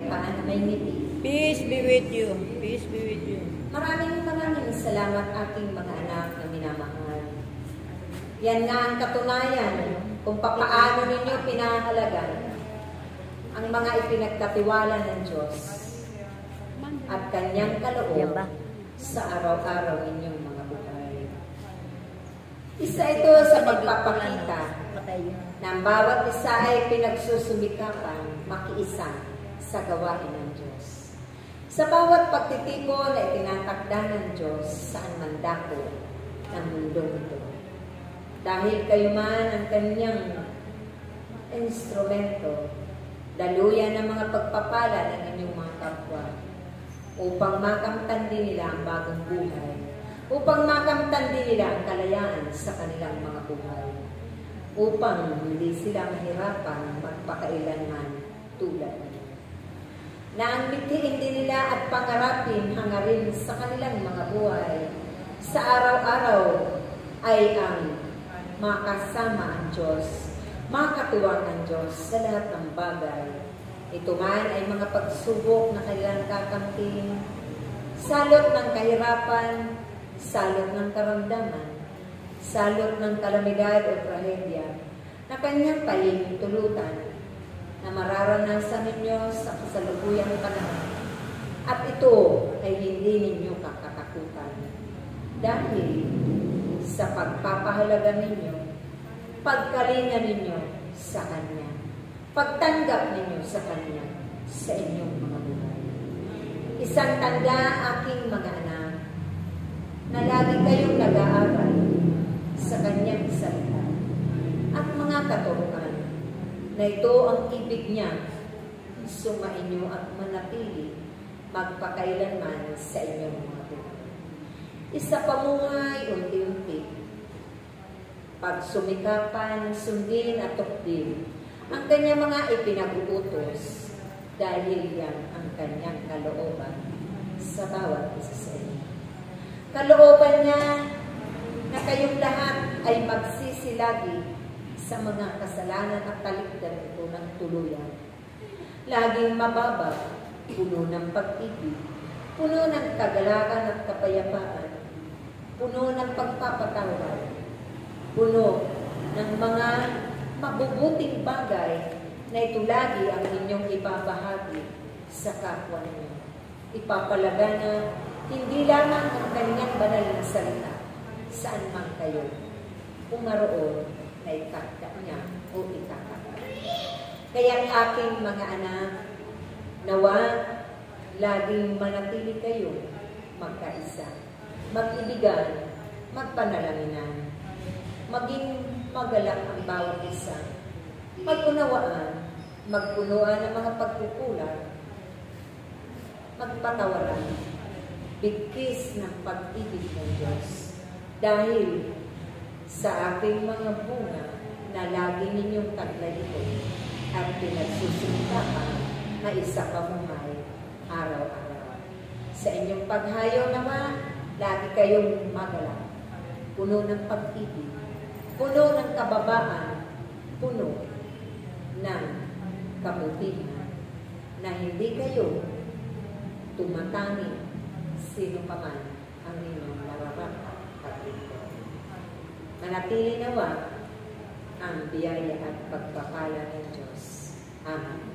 Paano may ngiti? Peace be with you. Peace be with you. Maraming salamat aking mga anak na minamahal. Yan nga ang katunayan kung papaano ninyo pinahalagan ang mga ipinagkatiwala ng Diyos at Kanyang kaloob sa araw-araw ninyong mga buhay. Isa ito sa pagpapakita na ang bawat isa ay pinagsusumikapan makiisa sa gawain ng Diyos. Sa bawat pagtitipon na itinatakda ng Diyos saan man dako ng mundong ito. Dahil kayo man ang Kanyang instrumento, daluyan ng mga pagpapala ng inyong mga kapwa upang makamtan din nila ang bagong buhay, upang makamtan din nila ang kalayaan sa kanilang mga buhay, upang hindi sila mahirapan magpakailanman tulad nila. Na ang mithiin din nila at pangarapin hangarin sa kanilang mga buhay sa araw-araw ay ang makasama ang Diyos, makatuwang ang Diyos sa lahat ng bagay. Ito man ay mga pagsubok na kailangang kakamtin, salot ng kahirapan, salot ng karamdaman, salot ng kalamidad o trahedya na kanyang pahintulutan na mararanasan ninyo sa kasalukuyang panahon. At ito ay hindi ninyo kakatakutan dahil sa pagpapahalaga ninyo, pagkalinga ninyo sa Kanya, pagtanggap ninyo sa Kanya sa inyong mga buhay. Isang tanda, aking mga anak, na lagi kayong nag-aaral sa Kanyang salita at mga katuruan na ito ang ibig niya sumainyo at manatili magpakailanman sa inyong mga buhay. Isa pamuhay unti-unti, pagsumikapan, sundin at tukdin ang kanyang mga ipinag-uutos dahil yan ang kanyang kalooban sa bawat isa sa inyo. Kalooban niya na kayong lahat ay magsisilagi sa mga kasalanan at talikdan ito ng tuluyan. Laging mababa, puno ng pag-ibig, puno ng kagalakan at kapayapaan, puno ng pagpapatawad, puno ng mga mabubuting bagay na ito lagi ang inyong ibabahagi sa kapwa ninyo. Ipapalaga na hindi lamang ang kanyang banal na salita saan man kayo pumaroon na itakda niya o itakda. Kaya ang aking mga anak, nawa laging manatili kayo magkaisa, mag-ibigan, magpanalanginan, maging magalak ang bawat isa, mag-unawaan, magpunuan ng mga pagkukulang, magpatawaran, bigkis ng pag-ibig ng Diyos. Dahil sa aking mga bunga na lagi ninyong taglay ito at pinagsusumikapan na isa pamuhay araw-araw. Sa inyong paghayo naman, lagi kayong magalak, puno ng pag-ibig, puno ng kababaan, puno ng kabutihan, na hindi kayo tumatanging sino pa man ang inyong nararapat at ito. Manatili nawa ang biyaya at pagpapala ng Diyos. Amen.